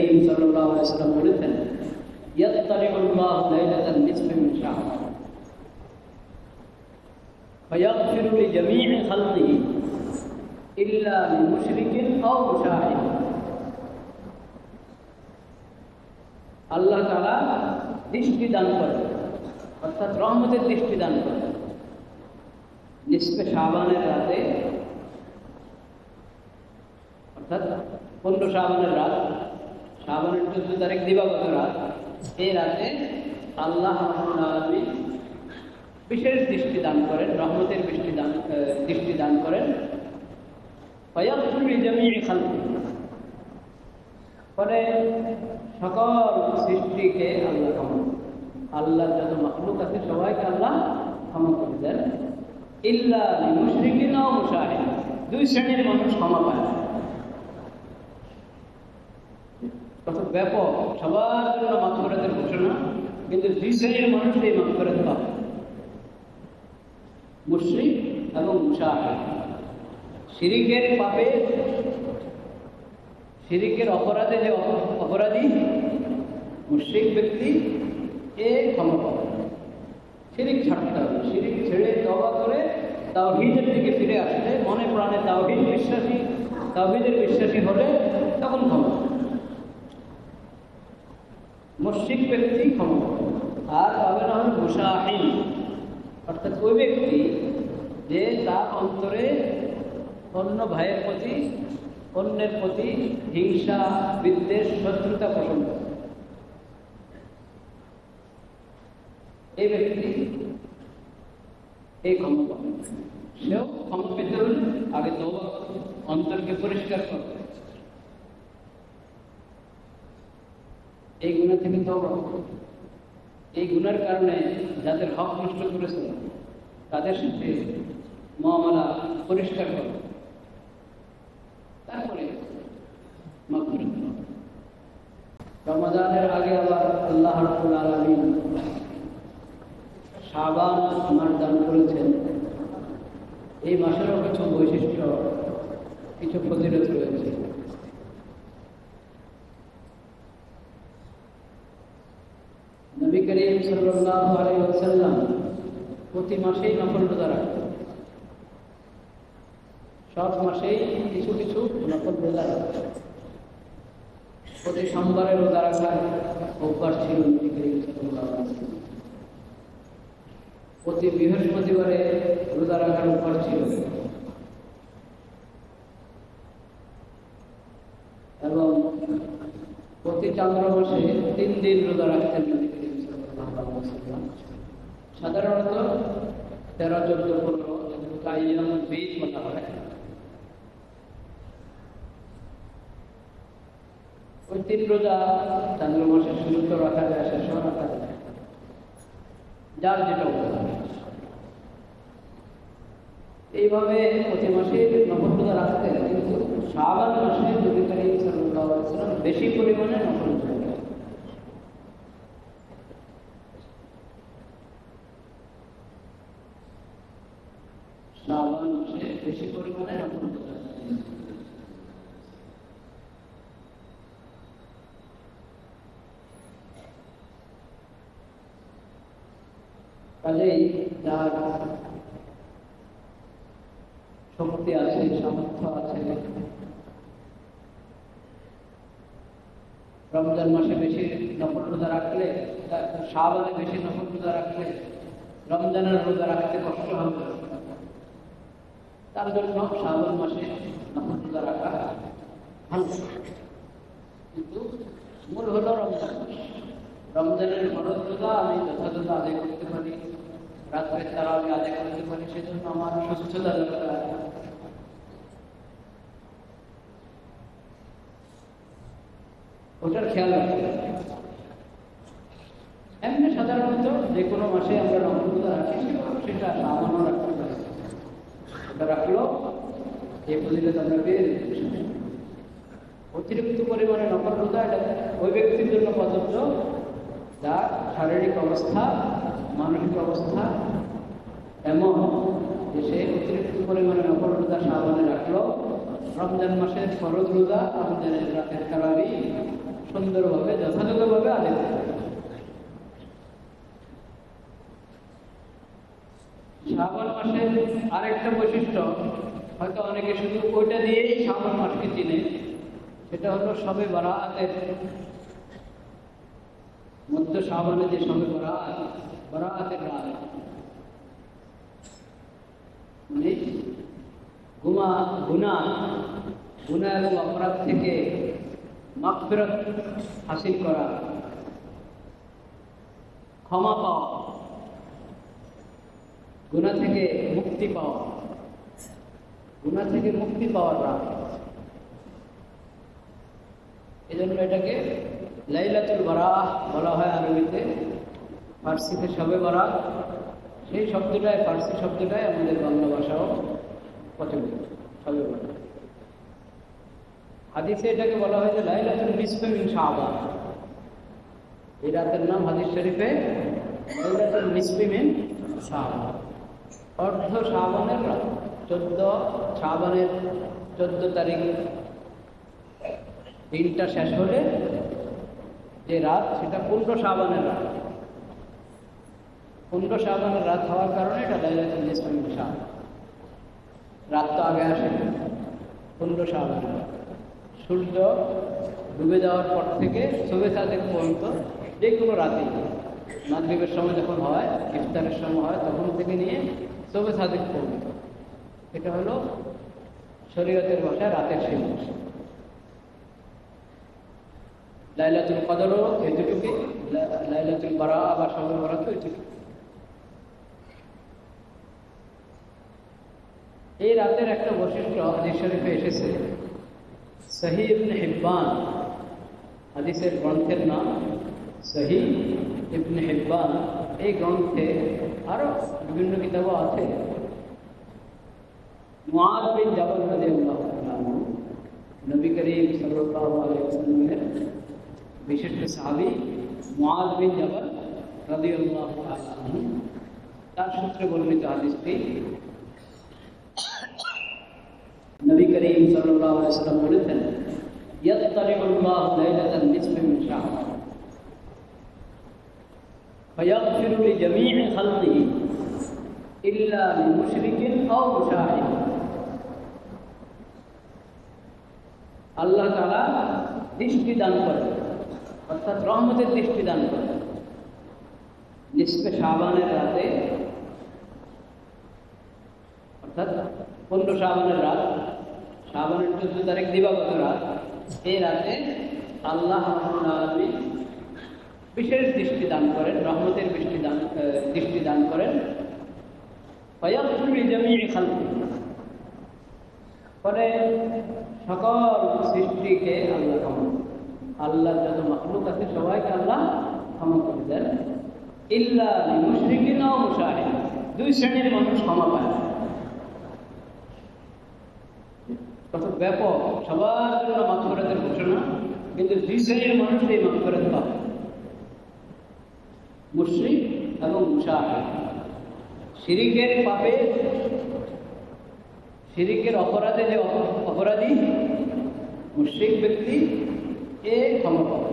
করিম সাল্লাল্লাহু আলাইহি ওয়াসাল্লাম বলেছেন, ইয়াত্তালিউল্লাহু লাইলাতান নিসফি মিন শাহর ফায়াগফিরু লিজামিই খালকিহি ইল্লা লিমুশরিকিন আও মুশাহিদ। আল্লাহ তাআলা দৃষ্টি দান করেন, অর্থাৎ রহমতের দৃষ্টি দান করেন নিসফে শাবানের রাতে, অর্থাৎ 15 শাবানের রাত, শাবানের 14 তারিখ দিবাগত রাত, এই রাতে আল্লাহ রাব্বুল আলামিন বিশেষ দৃষ্টি দান করেন, রহমতের দৃষ্টি দান করেন। ফায়াগফিরু লিজামিই খালকিহি, ফলে সকল সৃষ্টিকে আল্লাহ ক্ষমা, আল্লাহর যত মাখলুক আছে সবাইকে আল্লাহ ক্ষমা করে দেন। ইল্লা লিমুশরিকিন আও মুশাহিদ, 2 শ্রেণীর মানুষ ক্ষমা পায়। কত ব্যাপক, সবার জন্য মাগফিরাতের ঘোষণা, কিন্তু 2 শ্রেণীর মানুষ এই মাগফিরাত পায়, মুশরিক এবং মুশাহিদ। শিরিকের পাপে, শিরিকের অপরাধে যে অপরাধী মুশরিক ব্যক্তি, এ ক্ষমা পাবে। শিরিক ছাড়তে হবে, শিরিক ছেড়ে তওবা করে তাওহীদের দিকে ফিরে আসলে, মনে প্রাণে তাওহীদের বিশ্বাসী হলে তখন ক্ষমা পাবে। মুশরিক ব্যক্তি ক্ষমা পাবে। আর পাবে না হল মুশাহিদ, অর্থাৎ ওই ব্যক্তি যে তার অন্তরে অন্য ভাইয়ের প্রতি, অন্যের প্রতি হিংসা, বিদ্বেষ, শত্রুতা পোষণ করে, এই ব্যক্তি এই ক্ষমা পাবে। সেও ক্ষমা পেতে হলে আগে তওবা করবে, অন্তরকে পরিষ্কার করবে, এই গুনাহ থেকে তওবা করবে। এই গুনার কারণে যাদের হক নষ্ট করেছে তাদের সাথে মুআমালা পরিষ্কার করবে, তারপরে মাগফিরাত করবে। রমাদানের আগে আবার আল্লাহ রাব্বুল আলামিন শাবান মাস দান করেছেন। এই মাসেরও কিছু বৈশিষ্ট্য, কিছু ফজিলত রয়েছে। নবী করিম সাল্লাল্লাহু আলাইহি ওয়াসাল্লাম প্রতি মাসেই নফল রোজা রাখতেন, সব মাসেই কিছু কিছু নফল রোজা রাখতেন। প্রতি সোমবারে রোজা রাখার অভ্যাস ছিল নবী করিম সাল্লাল্লাহু আলাইহি ওয়াসাল্লাম। প্রতি বৃহস্পতিবারে রোজা রাখার অভ্যাস ছিল, এবং প্রতি চান্দ্র মাসে 3 দিন রোজা রাখতেন নবী করিম সাল্লাল্লাহু আলাইহি ওয়াসাল্লাম। সাধারণত 13, 14, 15 যেগুলোকে আইয়ামুল বীজ বলা হয়, ওই 3 রোজা চান্দ্র মাসের শুরুতে রাখা যায়, শেষেও রাখা যায়, যার যেটা উপকার। এইভাবে প্রতি মাসে নফল রোজা রাখতেন, কিন্তু শাবান মাসে নবী করিম সাল্লাল্লাহু আলাইহি ওয়াসাল্লাম বেশি পরিমাণে নফল রোজা রাখতেন। শাবান মাসে বেশি পরিমাণে নফল রোজা রাখতেন। কাজেই যার শক্তি আছে, সামর্থ্য আছে, রমজান মাসে বেশি নফল রোজা রাখলে, শাবানে বেশি নফল রোজা রাখলে রমজানের রোজা রাখতে কষ্ট হবে, তার জন্য শাবান মাসে নফল রোজা রাখা ভালো। কিন্তু মূল হলো রমজান মাস। রমজানের ফরজ রোজা আমি যথাযথ আদায় করতে পারি, রাত্রে তারাবি আদায় করতে পারি, সেজন্য আমার সুস্থতা দরকার। ওটার খেয়াল রাখতে হবে। এমনি সাধারণত যে কোনো মাসে আমরা নফল রোজা রাখি, সেটা শাবানও রাখতে পারি। ওটা রাখলেও এই ফজিলত আমরা পেয়ে যেতে। অতিরিক্ত পরিমাণে নফল রোজা এটা ওই ব্যক্তির জন্য প্রযোজ্য যার শারীরিক অবস্থা, মানসিক অবস্থা এমন যে সে অতিরিক্ত পরিমাণে নফল রোজা শাবানে রাখলো, রমজান মাসের ফরজ রোজা, রমজানের রাতের তারাবি সুন্দরভাবে যথাযথভাবে আদায় করতে হবে। শাবান মাসের আরেকটা বৈশিষ্ট্য, হয়তো অনেকে শুধু ওইটা দিয়েই শাবান মাসকে চিনে, সেটা হলো শবে বারাতের মধ্য শাবানে যে শবে বারাতের রাত, মানে গুনাহ এবং অপরাধ থেকে মাগফিরাত হাসিল করা, ক্ষমা পাওয়া, গুনাহ থেকে মুক্তি পাওয়ার রাত। এজন্য এটাকে লাইলাতুল বারাহ বলা হয় আরবিতে, ফার্সিতে শবে বারাত। সেই শব্দটাই, ফার্সি শব্দটাই আমাদের বাংলা ভাষাও প্রচলিত, শবে বারাত। হাদিসে এটাকে বলা হয় যে লাইলাতুল নিসফে মিন শাবান। এই রাতের নাম হাদিস শরীফে লাইলাতুল নিসফে মিন শাবান, অর্ধ শাবানের রাত। 14 শাবানের 14 তারিখ দিনটা শেষ হলে যে রাত, সেটা 15 শাবানের রাত। 15 শাবানের রাত হওয়ার কারণে এটা লাইলাতুল নিসফে মিন শাবান। রাত তো আগে আসে, 15 শাবানের রাত। সূর্য ডুবে যাওয়ার পর থেকে শবে সাদেক পর্যন্ত যে কোনো রাতে, মাগরিবের সময় যখন হয়, ইফতারের সময় হয়, তখন থেকে নিয়ে শবে সাদেক পর্যন্ত, এটা হলো শরীয়তের ভাষায় রাতের সীমা। লাইলাতুল কদরও এতটুকু, লাইলাতুল বারাহ বা শবে বারাত এতটুকু। এই রাতের একটা বৈশিষ্ট্য হাদিস শরীফে এসেছে, সহিহ ইবনে হিব্বান, হাদিসের গ্রন্থের নাম সহিহ ইবনে হিব্বান। এই গ্রন্থে আরো বিভিন্ন কিতাবও আছে। মুআয বিন জাবাল রাদিয়াল্লাহু আনহু, নবী করিম সাল্লাল্লাহু আলাইহি ওয়াসাল্লামের বিশিষ্ট সাহাবী মুআয বিন জাবাল রাদিয়াল্লাহু আনহু, তার সূত্রে বর্ণিত হাদিসটি, নবী করিম সাল্লাল্লাহু আলাইহি ওয়াসাল্লাম বলেছেন, ইয়াত্তালিউল্লাহু লাইলাতান নিসফি মিন শাবান ফায়াগফিরু লিজামিই খালকিহি ইল্লা লিমুশরিকিন আও মুশাহিদ। আল্লাহ তাআলা দৃষ্টি দান করেন, অর্থাৎ রহমতের দৃষ্টি দান করেন নিসফে শাবানের রাতে, অর্থাৎ 15 শাবানের রাত, শাবানের 14 তারিখ দিবাগত রাত। এই রাতে আল্লাহ রাব্বুল আলামিন বিশেষ দৃষ্টি দান করেন, রহমতের দৃষ্টি দান করেন। ফায়াগফিরু লিজামিই খালকিহি, পরে সকল সৃষ্টিকে আল্লাহ ক্ষমা, আল্লাহর যত মাখলুক আছে সবাইকে আল্লাহ ক্ষমা করে দেন। ইল্লা লিমুশরিকিন আও মুশাহিদ, 2 শ্রেণীর মানুষ ক্ষমা পায়। কত ব্যাপক, সবার জন্য মাগফিরাতের ঘোষণা, কিন্তু 2 শ্রেণীর মানুষ এই মাগফিরাত পাবে, মুশরিক এবং মুশাহিদ। শিরিকের পাপে, শিরিকের অপরাধে যে অপরাধী মুশরিক ব্যক্তি, এ ক্ষমা পাবে।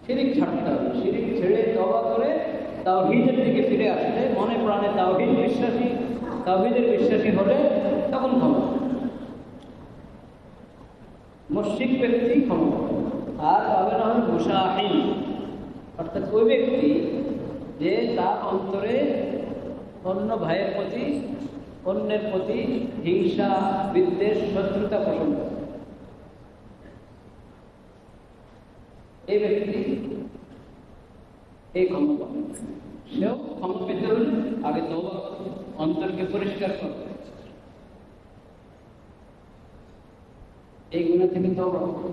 শিরিক ছাড়তে হবে, শিরিক ছেড়ে তওবা করে তাওহীদের দিকে ফিরে আসলে, মনে প্রাণে তাওহীদের বিশ্বাসী হলে তখন ক্ষমা পাবে। মুশরিক ব্যক্তি ক্ষমা পাবে। আর পাবে না হলো মুশাহিদ, অর্থাৎ ওই ব্যক্তি যে তার অন্তরে অন্য ভাইয়ের প্রতি, অন্যের প্রতি হিংসা, বিদ্বেষ, শত্রুতা পোষণ করে, এই ব্যক্তি এই ক্ষমা পাবে। সেও ক্ষমা পেতে হলে আগে তওবা করবে, অন্তরকে পরিষ্কার করবে, এই গুনাহ থেকে তওবা করবে।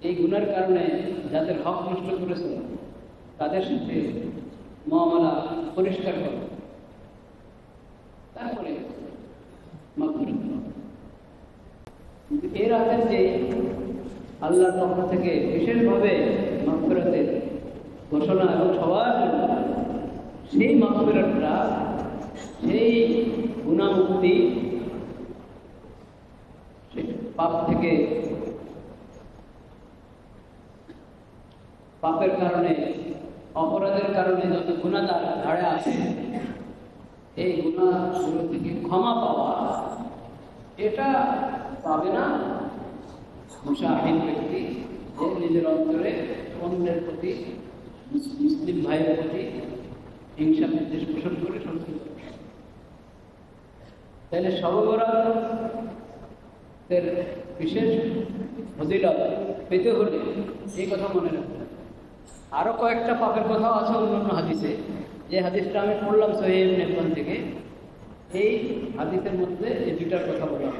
এই গুনার কারণে যাদের হক নষ্ট করেছে তাদের সাথে মুআমালা পরিষ্কার করবে, তারপরে মাগফিরাত করবে। এর আগে যে আল্লাহর পক্ষ থেকে বিশেষভাবে মাগফিরাতের ঘোষণা এবং সবার জন্য, সেই মাগফিরাতটা, সেই গুনাহমুক্তি, পাপ থেকে পাপের কারণে, অপরাধের কারণে যত গুনাহ তার ঘাড়ে আসে, এই গুনাহগুলো থেকে ক্ষমা পাওয়া, এটা পাবে না মুসাহিন ব্যক্তি, যে নিজের অন্তরে অন্যের প্রতি, মুসলিম ভাইয়ের প্রতি হিংসা বিদ্বেষ পোষণ করে সংসার করে। তাহলে শবে বরাতের বিশেষ ফজিলত পেতে হলে এই কথা মনে রাখবেন। আরো কয়েকটা পাপের কথাও আছে অন্যান্য হাদিসে, যে হাদিসটা আমি পড়লাম সহিহ ইবনে হিব্বান থেকে। এই হাদিসের মধ্যে এই দুইটার কথা বললাম,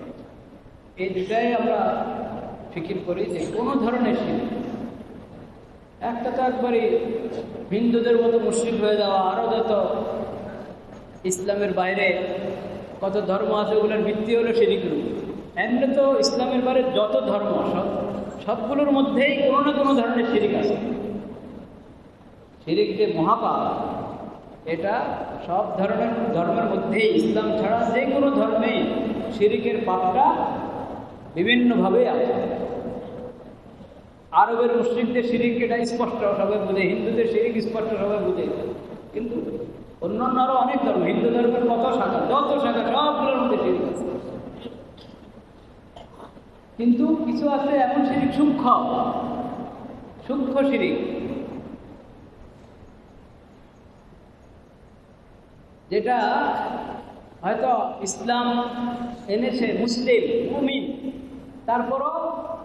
এই দুটাই আমরা ফিকির করি যে কোনো ধরনের শিরক। একটা তো একবারই হিন্দুদের মতো মুশরিক হয়ে যাওয়া, আরো যত ইসলামের বাইরে কত ধর্ম আছে ওগুলোর ভিত্তি হলো শিরিক। এমনি তো ইসলামের বাইরে যত ধর্ম সবগুলোর মধ্যেই কোনো না কোনো ধরনের শিরিক আছে। শিরিক যে মহাপাপ, এটা সব ধরনের ধর্মের মধ্যেই, ইসলাম ছাড়া যে কোনো ধর্মেই শিরিকের পাপটা বিভিন্নভাবে আছে। আরবের মুশরিকদের শিরিক এটা স্পষ্ট সবাই বুঝে, হিন্দুদের শিরিক স্পষ্ট সবাই বুঝে, কিন্তু অন্যান্য আরো অনেক ধর্ম, হিন্দু ধর্মের কত শাখা, যত শাখা সবগুলোর মধ্যে শিরিক আছে। কিন্তু কিছু আছে এমন শিরিক সূক্ষ্ম শিরিক, যেটা হয়তো ইসলাম এনেছে মুসলিম মুমিন, তারপরও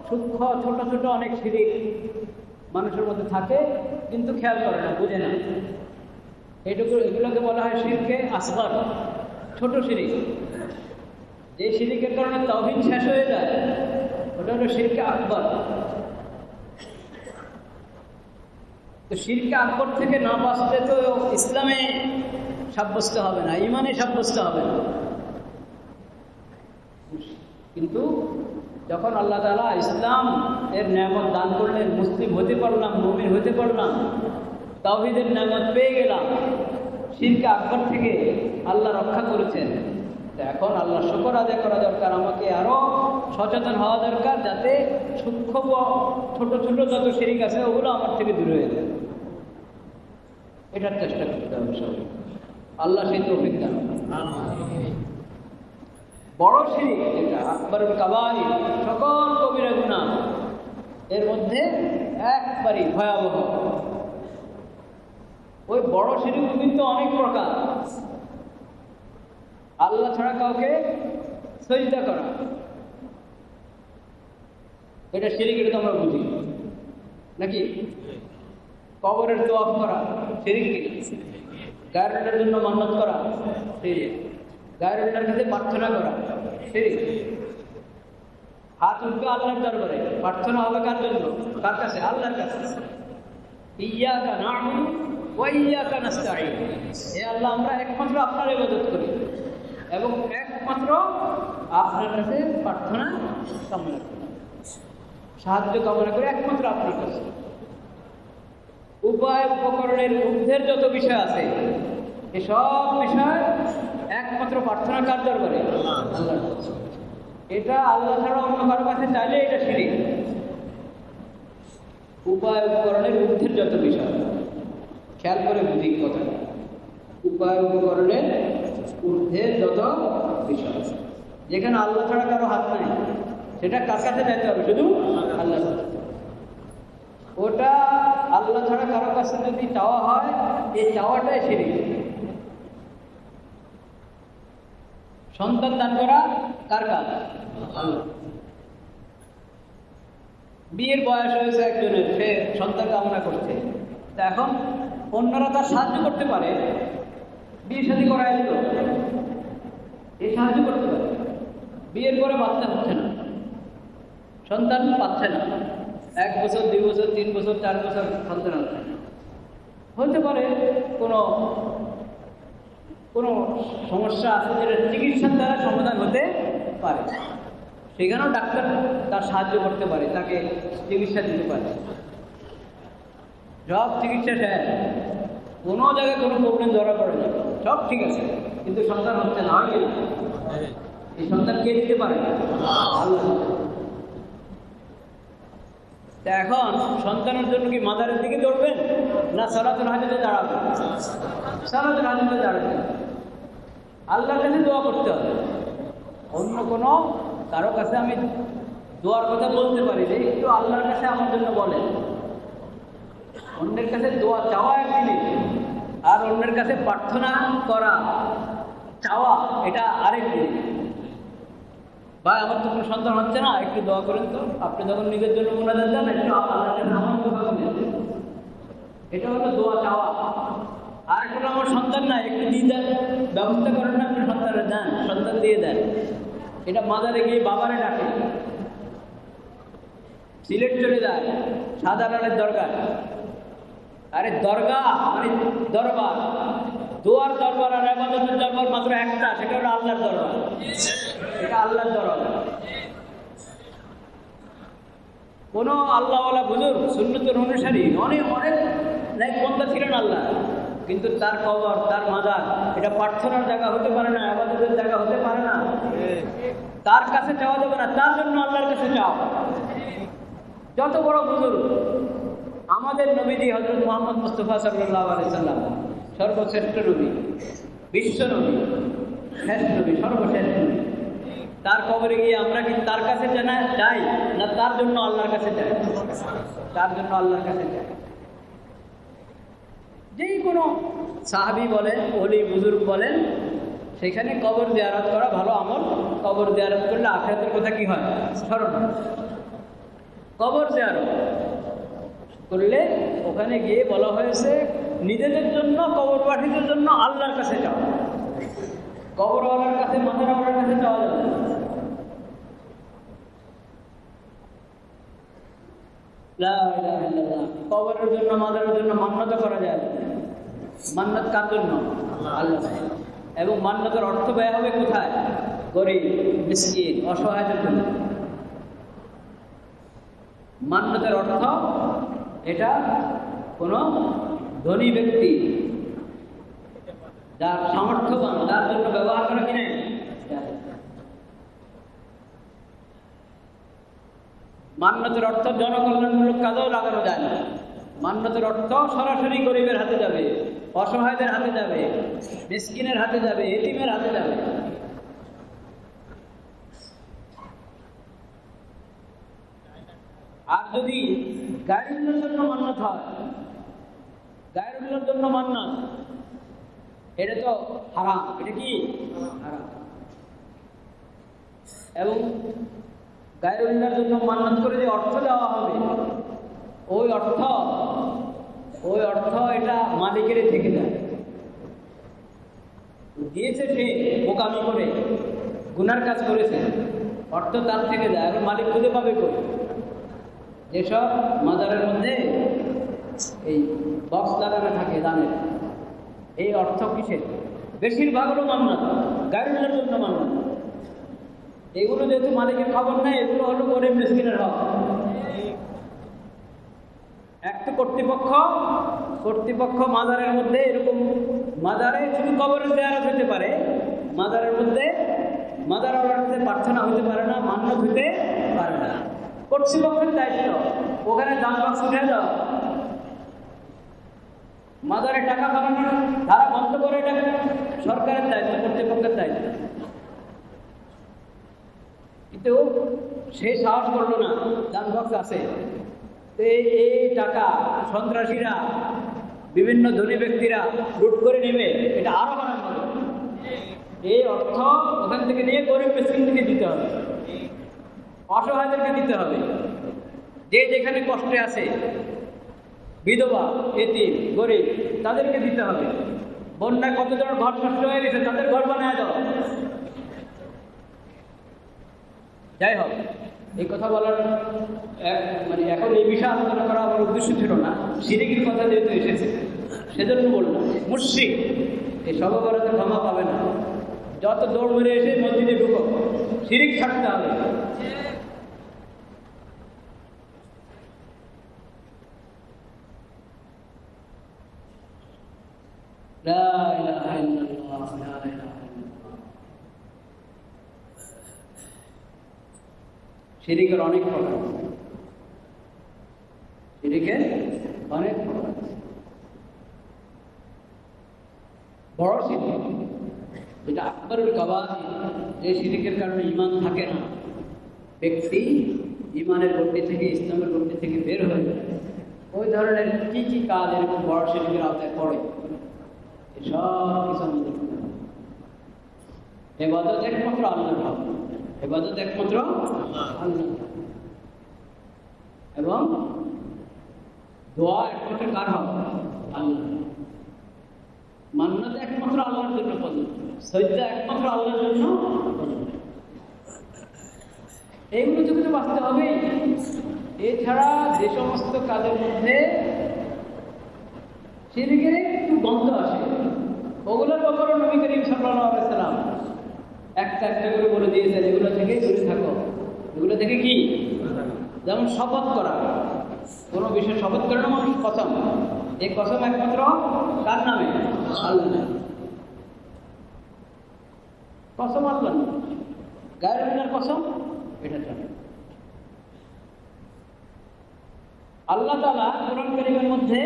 সূক্ষ্ম ছোট ছোট অনেক শিরিক মানুষের মধ্যে থাকে, কিন্তু খেয়াল করে না, বুঝে না। এগুলোকে বলা হয় শিরকে আসগর, ছোট শিরিক। যে শিরিকের কারণে তাওহীদ শেষ হয়ে যায় ওটা হলো শিরকে আকবর। তো শিরকে আকবর থেকে না বাঁচলে তো ইসলামে সাব্যস্ত হবে না, ইমানে সাব্যস্ত হবে না। কিন্তু যখন আল্লাহ তাআলা ইসলাম এর নেয়ামত দান করলেন, মুসলিম হতে পারলাম, মুমিন হতে পারলাম, তাওহীদের নেয়ামত পেয়ে গেলাম, শিরকে আকবর থেকে আল্লাহ রক্ষা করেছেন। এখন আল্লাহ শুকর আদায় করা দরকার, আমাকে আরো সচেতন হওয়া দরকার, যাতে সূক্ষ্ম ছোট ছোট যত শিরিক আছে ওগুলো আমার থেকে দূর হয়ে যায়। এটার চেষ্টা করতে হবে সবাই। আল্লাহ সেই তৌফিক দান। বড় শিরিক যেটা আকবরুল কাবাইর, সকল কবিরা গুনাহ, এর মধ্যে একবারই ভয়াবহ। ওই বড় শিরিক কিন্তু অনেক প্রকার। আল্লাহ ছাড়া কাউকে সিজদা করা, এটা শিরিক, এটা তো আমরা বুঝি নাকি? কবরের তোয়াফ করা শিরিক কি? গায়রুল্লাহর জন্য মান্নত করা শিরিক, গায়রুল্লাহর কাছে প্রার্থনা করা শিরিক। হাত উঠবে আল্লাহর দরবারে, প্রার্থনা হবে কার জন্য? কার কাছে? আল্লাহর কাছে। ইয়্যাকা না'বুদু ওয়া ইয়্যাকা নাস্তাঈন, হে আল্লাহ আমরা একমাত্র আপনার ইবাদত করি এবং একমাত্র আপনার কাছে প্রার্থনা কামনা করি, সাহায্য কামনা করি একমাত্র আপনার কাছে। উপায় উপকরণের ঊর্ধ্বের যত বিষয় আছে এসব বিষয় একমাত্র প্রার্থনা কার দরবারে? আল্লাহর কাছে। এটা আল্লাহ ছাড়া অন্য কারো কাছে চাইলে এটা শিরিক। উপায় উপকরণের ঊর্ধ্বের যত বিষয়, খেয়াল করে বুঝি কথাটা, উপায় উপকরণের ঊর্ধ্বের যত বিষয়, যেখানে আল্লাহ ছাড়া কারো হাত নাই, সেটা কার কাছে যাইতে হবে? শুধু আল্লাহর কাছে। ওটা আল্লাহ ছাড়া কারো কাছে যদি চাওয়া হয়, এই চাওয়াটাই শিরিক। সন্তান দান করা কার কাজ? আল্লাহ। বিয়ের বয়স হয়েছে একজনের, সে সন্তান কামনা করছে, তা এখন অন্যরা তার সাহায্য করতে পারে, বিয়ে শাদী করাই দিল, এই সাহায্য করতে পারে। বিয়ের পরে বাচ্চা হচ্ছে না, সন্তান পাচ্ছে না, 1 বছর 2 বছর 3 বছর 4 বছর সন্তান হচ্ছে না। হতে পারে কোনো কোনো সমস্যা আছে যেটা চিকিৎসার দ্বারা সমাধান হতে পারে, সেখানেও ডাক্তার তার সাহায্য করতে পারে, তাকে চিকিৎসা দিতে পারে। সব চিকিৎসা শেষ, কোনো জায়গায় কোনো প্রবলেম ধরা পড়ে না, সব ঠিক আছে, কিন্তু সন্তান হচ্ছে না। এই সন্তান কে দিতে পারে? আল্লাহ। তা এখন সন্তানের জন্য কি মাজারের দিকে দৌড়বেন না সালাতুল হাজতে দাঁড়াবেন? সালাতুল হাজতে দাঁড়াবেন। আল্লাহর কাছে দোয়া করতে হবে। অন্য কোনো কারো কাছে আমি দোয়ার কথা বলতে পারি যে একটু আল্লাহর কাছে আমার জন্য বলেন। অন্যের কাছে দোয়া চাওয়া এক জিনিস, আর অন্যের কাছে প্রার্থনা করা চাওয়া এটা আরেক জিনিস। ভাই আমার তো কোনো সন্তান হচ্ছে না, একটু দোয়া করেন তো। আপনি যখন নিজের জন্য মোনাজাত দেন একটু আল্লাহর কাছে আমার দোয়া করেন, এটা হলো দোয়া চাওয়া। আর কোনো আমার সন্তান না, একটু দিয়ে দেন, ব্যবস্থা করেন না, আপনি সন্তানের দেন, সন্তান দিয়ে দেন। এটা মাজারে গিয়ে বাবারে ডাকে, সিলেট চলে যায়, সাধারণের দরকার। আরে দরগা মানে দরবার, দোয়ার দরবার আর ইবাদতের দরবার মাত্র একটা, সেটা হলো আল্লাহর দরবার। এটা আল্লাহর দরবার। কোন আল্লাহওয়ালা বুজুর্গ সুন্নতের অনুসারী অনেক অনেক ন্যায় পন্থা ছিলেন আল্লাহ, কিন্তু তার কবর, তার মাজার এটা প্রার্থনার জায়গা হতে পারে না, ইবাদতের জায়গা হতে পারে না। তার কাছে চাওয়া যাবে না, তার জন্য আল্লাহর কাছে চাও। যত বড় বুজুর্গ, আমাদের নবীজি হযরত মুহাম্মদ মুস্তাফা সাল্লাল্লাহু আলাইহি সাল্লাম সর্বশ্রেষ্ঠ নবী, বিশ্ব নবী, শেষ নবী, সর্বশেষ নবী। তার কবরে গিয়ে আমরা কি তার কাছে চাই না তার জন্য আল্লাহর কাছে চাই? তার জন্য আল্লাহর কাছে চাই। যে কোনো সাহাবী বলেন, ওলি বুজুর্গ বলেন, সেখানে কবর জিয়ারত করা ভালো আমল। কবর জিয়ারত করলে আখিরাতের কথা কি হয়? স্মরণ হয়। কবর জিয়ারত করলে ওখানে গিয়ে বলা হয়েছে নিজেদের জন্য, কবরবাসীদের জন্য আল্লাহর কাছে যাও। কবরওয়ালার কাছে, মাজারওয়ালার কাছে যাওয়া যাবে না। লা ইলাহা ইল্লাল্লাহ। কবরের জন্য, মাজারের জন্য মান্নত করা যায়। মান্নত কার জন্য? আল্লাহ। এবং মান্নতের অর্থ ব্যয় হবে কোথায়? গরিব, মিসকিন, অসহায়দের জন্য। মান্নতের অর্থ এটা কোন ধনী ব্যক্তি যার সামর্থ্যবান তার জন্য ব্যবহার করা কিনে। মান্নতের অর্থ জনকল্যাণমূলক কাজেও লাগানো যায় না। মান্নতের অর্থ সরাসরি গরিবের হাতে যাবে, অসহায়দের হাতে যাবে, মিসকিনের হাতে যাবে, এতিমের হাতে যাবে। আর যদি গায়রুল্লাহর জন্য মান্নত হয়, গায়রুল্লাহর জন্য মান্নত, এটা তো হারাম। এটা কি হারাম। এবং গায়রুল্লাহর জন্য মান্নত করে যে অর্থ দেওয়া হবে, ওই অর্থ এটা মালিকের থেকে যায়। দিয়েছে সে বোকামি করে, গুনার কাজ করেছে, অর্থ তার থেকে যায়। এখন মালিক খুঁজে পাবে কই? যেসব মাজারের মধ্যে এই বক্স লাগানো থাকে দানের, এই অর্থ কিসের? বেশিরভাগ হলো মান্নত, গায়রুল্লাহর জন্য মান্নত। এগুলো যেহেতু মালিকের খবর নেই, এগুলো হলো গরিব মিসকিনের হক। একটা কর্তৃপক্ষ মাজারের মধ্যে এরকম, মাজারে শুধু কবরের জিয়ারত হতে পারে, মাজারের মধ্যে মাজারওয়ালার কাছে প্রার্থনা হতে পারে না, মান্নত হতে পারে না। কর্তৃপক্ষের দায়িত্ব ওখানে দান বাক্স উঠে যাও, মাজারে টাকা পাঠানোর ধারা বন্ধ করে, এটা সরকারের দায়িত্ব, কর্তৃপক্ষের দায়িত্ব। কিন্তু সে সাহস করলো না, দান বাক্স আছে। এই টাকা সন্ত্রাসীরা, বিভিন্ন ধনী ব্যক্তিরা লুট করে নেবে, এটা আরো হারাম হবে। এই অর্থ ওখান থেকে নিয়ে গরিব মিসকিনকে দিতে হবে, অসহায়দেরকে দিতে হবে। যে যেখানে কষ্টে আছে, বিধবা, এতিম, গরিব, তাদেরকে দিতে হবে। বন্যায় কতজন ঘর নষ্ট হয়ে গেছে, তাদের ঘর বানায় দাও। যাই হোক, এই কথা বলার মানে এখন এই বিষয়ে আলোচনা করা আমার উদ্দেশ্য ছিল না। শিরকের কথা যেহেতু এসেছে সেজন্য বললাম। মুশরিক এই সবে বরাতে ক্ষমা পাবে না। যত দৌড় মেরে এসে মসজিদে ঢুকো, শিরক থাকতে হবে। লা ইলাহা ইল্লাল্লাহ, লা ইলাহা ইল্লাল্লাহ। শিরকের অনেক প্রকার। শিরকের অনেক বড় শিরক, যেটা আকবরুল কাবাইর, যে শিরকের কারণে ঈমান থাকে না, ব্যক্তি ঈমানের গণ্ডি থেকে, ইসলামের গণ্ডি থেকে বের হয়ে যায়। ওই ধরনের কি কি কাজ এরকম বড় শিরকের আওতায় পড়ে, সব কিছু আমাদের ইবাদত একমাত্র আল্লাহর হক, ইবাদত একমাত্র আল্লাহ, এবং দোয়া একমাত্র কার হক? আল্লাহ। মান্নাত একমাত্র আল্লাহর জন্য প্রযোজ্য, সজদা একমাত্র আল্লাহর জন্য। এইগুলো তো বাঁচতে হবে। এছাড়া যে সমস্ত কাজের মধ্যে শিরকের একটু গন্ধ আসে, ওগুলোর ব্যাপারে নবী করিম সাল্লাল্লাহু আলাইহি সাল্লাম একটা একটা করে বলে দিয়েছেন, এগুলো থেকে দূরে থাকো। এগুলো থেকে কি? যেমন শপথ করা, কোনো বিষয়ে শপথ করে না মানুষ, কসম। এই কসম একমাত্র কার নামে? আল্লাহ নামে। কসম আল্লাহ নামে, গায়ের বিনার কসম এটা চলে। আল্লাহ তাআলা কোরআন কারীমের মধ্যে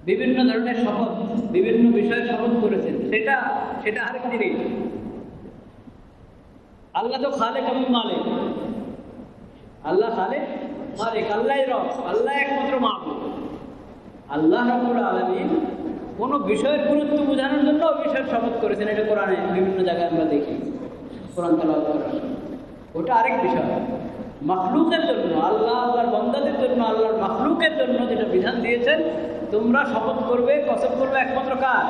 বিভিন্ন ধরনের শপথ, বিভিন্ন বিষয়ে শপথ করেছেন, সেটা আরেক জিনিস। আল্লাহ তো খালেক এবং মালিক, আল্লাহ খালেক মালিক, আল্লাহই রব, আল্লাহ একমাত্র মাবুদ। আল্লাহ রাব্বুল আলামিন কোন বিষয়ের গুরুত্ব বোঝানোর জন্য ওই বিষয়ের শপথ করেছেন। এটা কোরআনে বিভিন্ন জায়গায় আমরা দেখি, কোরআন তেলাওয়াত করার সময়। ওটা আরেক বিষয়। মাখলুকের জন্য, আল্লাহ আল্লাহর বান্দাদের জন্য, আল্লাহর মাখলুকের জন্য যেটা বিধান দিয়েছেন, তোমরা শপথ করবে, কসম করবে একমাত্র কার?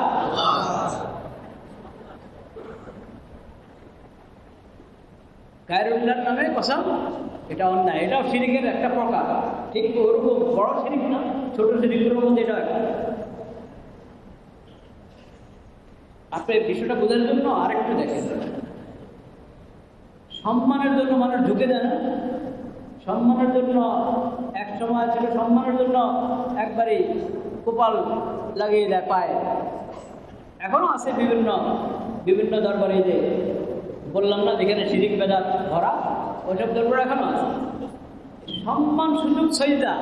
গায়রুল্লাহর নামে কসম, এটা অন্যায়, এটাও শিরকের একটা প্রকার। ঠিক ওরকম বড় শিরক না, ছোট শিরকের মধ্যে এটা একটা। আপনি বিষয়টা বোঝার জন্য আরেকটু দেখেন, সম্মানের জন্য মানুষ ঢুকে দেয় না? সম্মানের জন্য এক সময় ছিল, সম্মানের জন্য একবারই কপাল লাগিয়ে দেয় পায়ে। এখনো আছে বিভিন্ন বিভিন্ন দরবারে, যে বললাম না যেখানে শিরিক বেদাত ভরা, ওইসব দরবার এখনো আছে। সম্মান, সুযোগ, সজদা,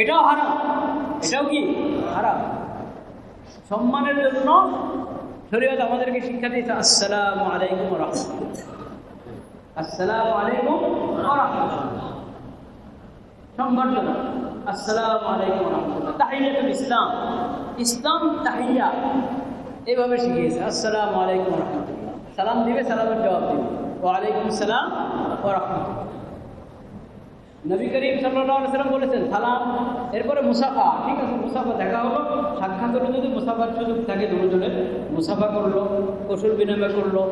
এটাও হারাম। এটাও কি হারাম? সম্মানের জন্য শরীয়ত আমাদেরকে শিক্ষা দিয়েছে, আসসালামু আলাইকুম ওয়া রাহমাতুল্লাহ, আসসালামু আলাইকুম ওয়া রাহমাতুল্লাহ, সংবর্ধনা, আসসালামু আলাইকুম ওয়া রাহমাতুল্লাহ, তাহিয়াতুল ইসলাম, ইসলাম তাহিয়া, এইভাবে শিখিয়েছে। আসসালামু আলাইকুম ওয়া রাহমাতুল্লাহ, সালাম দিবে, সালামের জবাব দিবে, ওয়া আলাইকুম আসসালাম ওয়া রাহমাতুল্লাহ। নবী করিম সাল্লাল্লাহু আলাইহি ওয়াসাল্লাম বলেছেন সালাম, এরপরে মুসাফা। ঠিক আছে, মুসাফা, দেখা হলো, সাক্ষাৎ হলো, যদি মুসাফার সুযোগ থাকে দুজনের, মুসাফা করলো, কুশল বিনিময় করলো,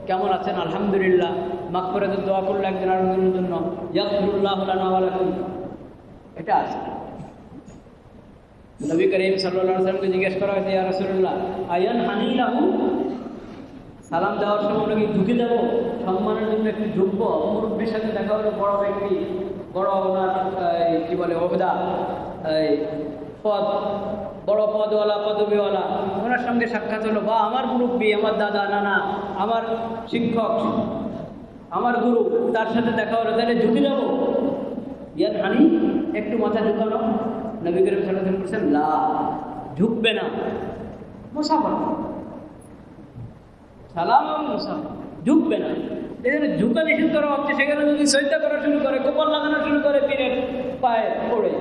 কেমন আছেন, আলহামদুলিল্লাহ, মাগফিরাতের দোয়া করলো একজন আরেকজনের জন্য, ইয়াগফিরুল্লাহু লানা ওয়া লাকুম, এটা আছে। নবী করিম সাল্লাল্লাহু আলাইহি ওয়াসাল্লামকে জিজ্ঞেস করা হয়েছে, ইয়া রাসূলুল্লাহ আয়ান হানিলাহু, সালাম দেওয়ার সময় নাকি ঝুঁকে যাবো, সম্মানের জন্য একটু ঝুঁকবো। মুরব্বীর সাথে দেখা হলো, বড় ব্যক্তি, বড় ওনার কি বলে ওহদা, পদ, বড় পদওয়ালা, পদবিওয়ালা, ওনার সঙ্গে সাক্ষাৎ হলো, বা আমার মুরব্বী, আমার দাদা, নানা, আমার শিক্ষক, আমার গুরু, তার সাথে দেখা হলো, তাহলে ঝুঁকে যাবো? ইয়ান হানি, একটু মাথা ঝুঁকানো। নবী করিম সাল্লাল্লাহু আলাইহি ওয়াসাল্লাম বলেছেন, লা, ঝুঁকবে না, মুসাফা, সালাম এবং মুসাফা, ঝুঁকবে না। এখানে ঝুঁকা নিষেধ করা হচ্ছে, সেখানে যদি সজদা করা শুরু করে, কপাল লাগানো শুরু করে, পীরের পায়ে পড়ে,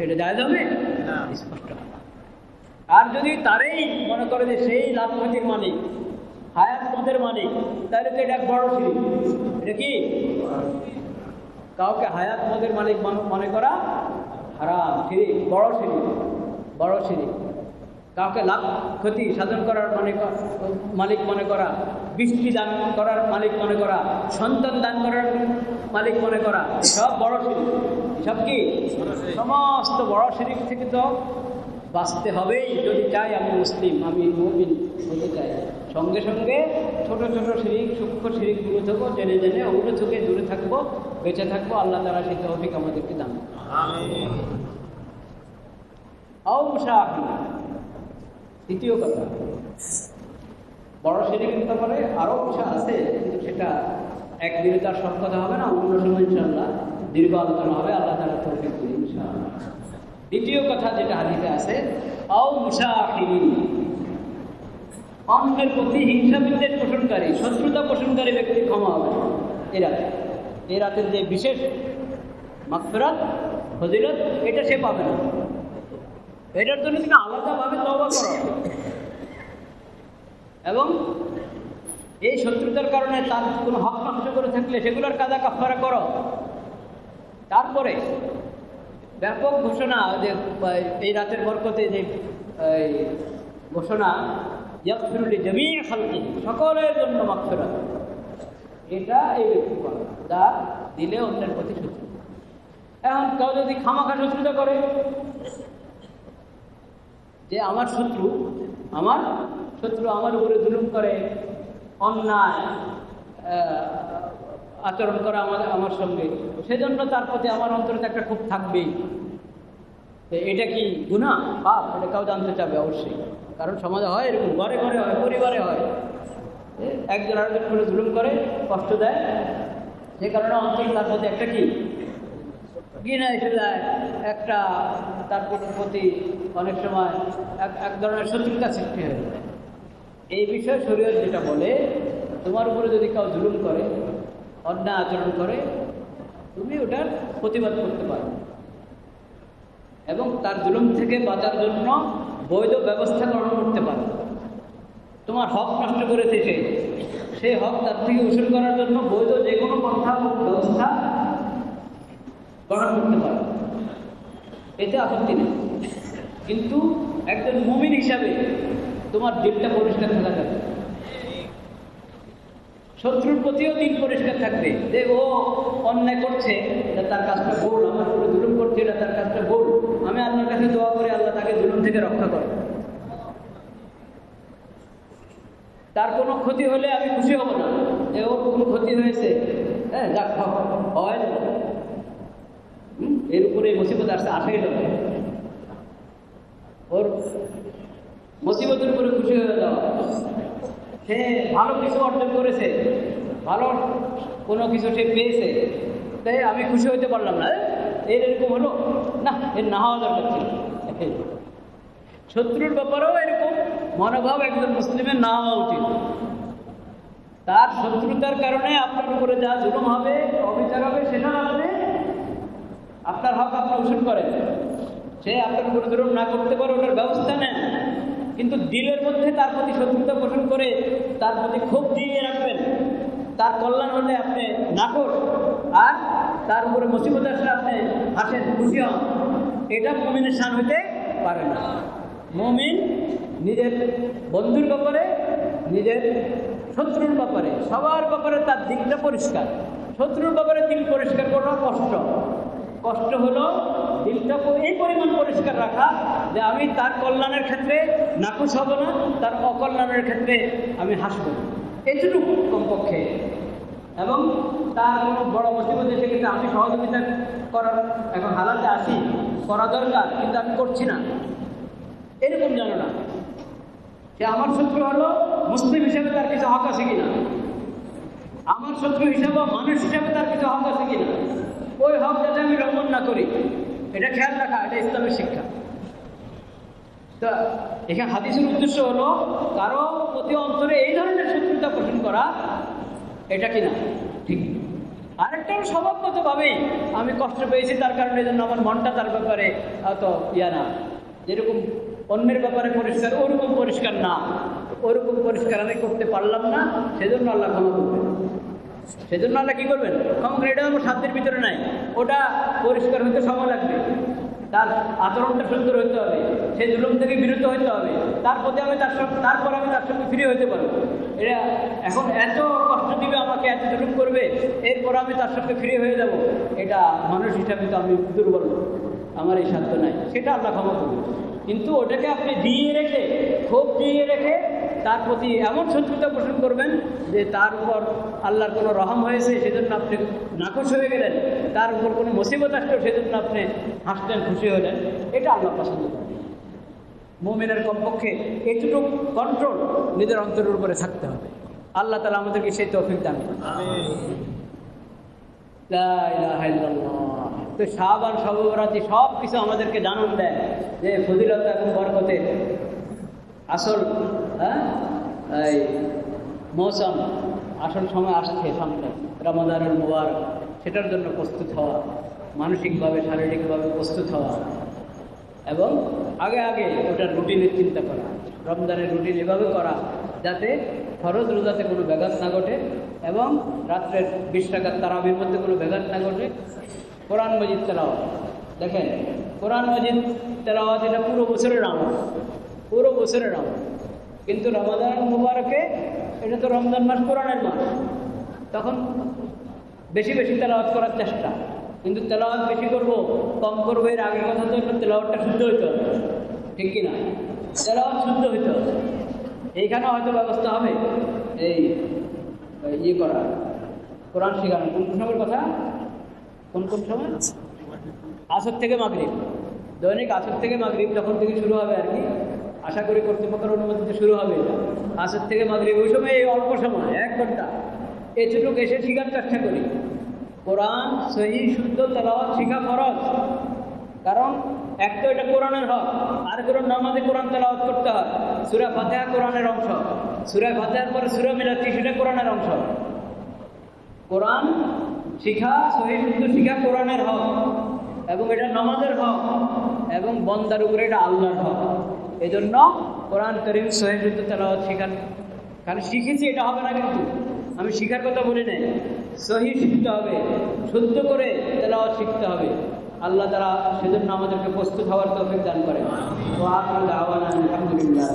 এটা জায়েজ হবে? স্পষ্ট। আর যদি তারই মনে করে যে সেই লাভপতির মালিক, হায়াত পদের মালিক, তাহলে তো এটা বড় শিরক। এটা কি? কাউকে হায়াত পদের মালিক মনে করা হারাম, শিরক, বড় শিরক, বড় শিরক। কাউকে লাভ ক্ষতি সাধন করার মালিক মনে করা, বৃষ্টি দান করার মালিক মনে করা, সন্তান দান করার মালিক মনে করা, সব বড় শিরক। সব কি? সমস্ত বড় শিরক থেকে তো বাঁচতে হবেই, যদি চাই আমি মুসলিম, আমি মুমিন হতে চাই। সঙ্গে সঙ্গে ছোট ছোট শিরক, সূক্ষ্ম শিরকগুলো থেকেও জেনে জেনে ওগুলো থেকে দূরে থাকবো, বেঁচে থাকবো। আল্লাহ তাআলা সেই তৌফিক আমাদেরকে দান করুন। দ্বিতীয় কথা, বড় শিরকের ব্যাপারে আরও বিষয় আছে, কিন্তু সেটা একদিনে তার সব কথা হবে না, অন্য সময় ইনশাআল্লাহ দীর্ঘ আলোচনা হবে। আল্লাহ তাআলা তৌফিক দিন ইনশাআল্লাহ। দ্বিতীয় কথা যেটা হাদিসে আছে, আও মুসাহিরিন, অন্যের প্রতি হিংসা বিদ্বেষ পোষণকারী, শত্রুতা পোষণকারী ব্যক্তি ক্ষমা হবে এই রাতের যে বিশেষ মাগফিরাত ফজিলত, এটা সে পাবে না। এটার জন্য তুমি আলাদাভাবে তওবা করো এবং এই শত্রুতার কারণে তার কোনো হক নষ্ট করে থাকলে সেগুলোর কাজা কাফারা করো। তারপরে ব্যাপক ঘোষণা, যে এই রাতের বরকতে যে ঘোষণা, ইয়াগফিরু লিজামিই খালকি, সকলের জন্য মাগফিরাত, এটা এই ব্যক্তি করে যা দিলে অন্যের প্রতি শত্রু। এখন কেউ যদি খামাখা শত্রুতা করে, যে আমার শত্রু আমার উপরে জুলুম করে, অন্যায় আচরণ করে আমার সঙ্গে, সেজন্য তার প্রতি আমার অন্তরে একটা খুব থাকবেই। এটা কি গুনাহ পাপ? এটা কেউ জানতে চাবে অবশ্যই, কারণ সমাজে হয় এরকম, ঘরে ঘরে হয়, পরিবারে হয়, একজন আরেকজন করে জুলুম করে, কষ্ট দেয়, যে কারণে অন্তরে তার প্রতি একটা কি ঘৃণা এসে যায়, একটা তার প্রতি অনেক সময় এক ধরনের শত্রুতা সৃষ্টি হয়ে যায়। এই বিষয়ে শরীয়ত যেটা বলে, তোমার উপরে যদি কেউ জুলুম করে, অন্যায় আচরণ করে, তুমি ওটার প্রতিবাদ করতে পারো এবং তার জুলুম থেকে বাঁচার জন্য বৈধ ব্যবস্থা গ্রহণ করতে পারো। তোমার হক নষ্ট করেছে সেই হক তার থেকে উসুল করার জন্য বৈধ যে কোনো পন্থা ব্যবস্থা গ্রহণ করতে পারো, এতে আপত্তি নেই। কিন্তু একজন মুমিন হিসাবে তোমার দিলটা পরিষ্কার থাকা যাবে, শত্রুর প্রতিও দিল পরিষ্কার থাকবে, যে ও অন্যায় করছে, এটা তার কাজটা ভুল, আমার উপরে জুলুম করছে, এটা তার কাজটা ভুল, আমি আল্লাহর কাছে দোয়া করি আল্লাহ তাকে জুলুম থেকে রক্ষা করে। তার কোনো ক্ষতি হলে আমি খুশি হব না যে ওর কোনো ক্ষতি হয়েছে, হ্যাঁ যাক হয় না, এর উপরে মুসিবত আসেই না, ওর মুসিবতের উপরে খুশি হয়ে যাওয়া। সে ভালো কিছু অর্জন করেছে, ভালো কোনো কিছু সে পেয়েছে, তাই আমি খুশি হতে পারলাম না, এরকম হলো না, এর না হওয়া দরকার ছিল। শত্রুর ব্যাপারেও এরকম মনোভাব একজন মুসলিমের না হওয়া উচিত। তার শত্রুতার কারণে আপনার উপরে যা জুলুম হবে, অবিচার হবে, সেটা আপনি আপনার হক আপনি উসুল করেন, সে আপনার উপরে জুলুম না করতে পারে ওটার ব্যবস্থা নেন, কিন্তু দিলের মধ্যে তার প্রতি শত্রুতা পোষণ করে তার প্রতি ক্ষোভ দিয়ে রাখবেন, তার কল্যাণ হলে আপনি নাকর, আর তার উপরে মুসিবত আসলে আপনি হাসেন, খুশি হন, এটা মুমিনের শান হইতে পারে না। মুমিন নিজের বন্ধুর ব্যাপারে, নিজের শত্রুর ব্যাপারে, সবার ব্যাপারে তার দিকটা পরিষ্কার। শত্রুর ব্যাপারে দিল পরিষ্কার করা কষ্ট হলো দিলটা এই পরিমাণ পরিষ্কার রাখা যে আমি তার কল্যাণের ক্ষেত্রে নাখুশ হব না, তার অকল্যাণের ক্ষেত্রে আমি হাসব, এটুকু কমপক্ষে। এবং তার কোনো বড় মুসিবত এসে কিন্তু আমি সহযোগিতা করার এখন হালাতে আসি, করা দরকার, কিন্তু আমি করছি না, এরকম জানো না। সে আমার শত্রু হলো, মুসলিম হিসাবে তার কিছু হক আছে কিনা, আমার শত্রু হিসাবে মানুষ হিসাবে তার কিছু হক আছে কিনা, ওই হক যাতে আমি লঙ্ঘন না করি, এটা খেয়াল রাখা, এটা ইসলামের শিক্ষা। তো এখানে হাদিসের উদ্দেশ্য হলো কারো প্রতি অন্তরে এই ধরনের শত্রুতা পোষণ করা, এটা কিনা ঠিক। আরেকটা হলো স্বভাবগতভাবেই আমি কষ্ট পেয়েছি, তার কারণে জন্য আমার মনটা তার ব্যাপারে অত না, যেরকম অন্যের ব্যাপারে পরিষ্কার ওরকম পরিষ্কার না, ওরকম পরিষ্কার আমি করতে পারলাম না, সেজন্য আল্লাহ ক্ষমা করবেন। সেজন্য আল্লাহ কী করবেন? ক্ষমা করে, এটা আমার সাধ্যের ভিতরে নাই, ওটা পরিষ্কার হতে সময় লাগবে, তার আচরণটা সুন্দর হতে হবে, সেই জুলুম থেকে বিরত হতে হবে, তারপর আমি তার সঙ্গে ফিরে হতে পারবো। এটা এখন এত কষ্ট দিবে আমাকে, এত জুলুম করবে, এরপর আমি তার সঙ্গে ফিরে হয়ে যাব, এটা মানুষ হিসাবে তো আমি দুর্বল, আমার এই সাধ্য নাই, সেটা আল্লাহ ক্ষমা করবে। কিন্তু ওটাকে আপনি দিয়ে রেখে, ক্ষোভ দিয়ে রেখে তার প্রতি এমন শত্রুতা পোষণ করবেন যে তার উপর আল্লাহর কোনো রহম হয়েছে সেজন্য আপনি নাখুশ হয়ে গেলেন, তার উপর কোনো মুসিবত আসলো সেজন্য আপনি হাসলেন, খুশি হলেন, এটা আল্লাহ পছন্দ করেন। মুমিনের কমপক্ষে এইটুকু কন্ট্রোল নিজের অন্তরের উপরে থাকতে হবে। আল্লাহ তাআলা আমাদেরকে সেই তৌফিক দান করেন। লা ইলাহা ইল্লাল্লাহ। তো শাবান, শবে বরাতি সব কিছু আমাদেরকে জানান দেয় যে ফজিলত এবং বরকতের আসল এই মৌসুম, আসল সময় আসছে সামনে, রমাদানুল মুবারক। সেটার জন্য প্রস্তুত হওয়া, মানসিকভাবে শারীরিকভাবে প্রস্তুত হওয়া এবং আগে আগে ওটার রুটিনের চিন্তা করা, রমজানের রুটিন এভাবে করা যাতে ফরজ রোজাতে কোনো ব্যাঘাত না ঘটে এবং রাত্রের 20 রাকাত তারাবির মধ্যে কোনো ব্যাঘাত না ঘটে। কোরআন মজিদ তেলাওয়াত, দেখেন কোরআন মজিদ তেলাওয়াত এটা পুরো বছরের আমল, পুরো বছরের আমল। কিন্তু রমাদান মুবারকে এটা তো রমজান মাস, কোরআনের মাস, তখন বেশি বেশি তেলাওয়াত করার চেষ্টা। কিন্তু তেলাওয়াত বেশি করবো কম করবো, এর আগের কথা তো তেলাওয়াতটা শুদ্ধ হইতে হবে, ঠিক কিনা? তেলাওয়াত শুদ্ধ হইতে হবে। এইখানে হয়তো ব্যবস্থা হবে এই ইয়ে করা, কোরআন শেখানো। কোন কোন সময়ের কথা? কোন কোন সময়? আসর থেকে মাগরিব, দৈনিক আসর থেকে মাগরিব যখন থেকে শুরু হবে আর কি, আশা করি কর্তৃপক্ষের অনুমতিতে শুরু হবে এটা। আসর থেকে মাগরিব ওই সময়, এই অল্প সময় 1 ঘন্টা এটুকু এসে শিখার চেষ্টা করি। কোরআন সহি শুদ্ধ তেলাওয়াত শিখা ফরজ, কারণ এক তো এটা কোরআনের হক, আর কোরআন নামাজে কোরআন তেলাওয়াত করতে হয়। সূরা ফাতিহা কোরআনের অংশ, সূরা ফাতিহার পরে সূরা মিলাচ্ছি, সেটা কোরআনের অংশ। কোরআন শিখা, সহি শুদ্ধ শিখা কোরআনের হক এবং এটা নামাজের হক এবং বন্দার উপরে এটা আল্লাহর হক। এই জন্য কোরআন কারীম সহি শুদ্ধ তেলাওয়াত শিখান। কারণ শিখেছি এটা হবে না, কিন্তু আমি শিখার কথা বলি নাই, সহি শিখতে হবে, শুদ্ধ করে তেলাওয়াত শিখতে হবে। আল্লাহ তাআলা সেজন্য আমাদেরকে প্রস্তুত হওয়ার তৌফিক দান করেন। ওয়া আখিরু দাওয়ানা আলহামদুলিল্লাহ।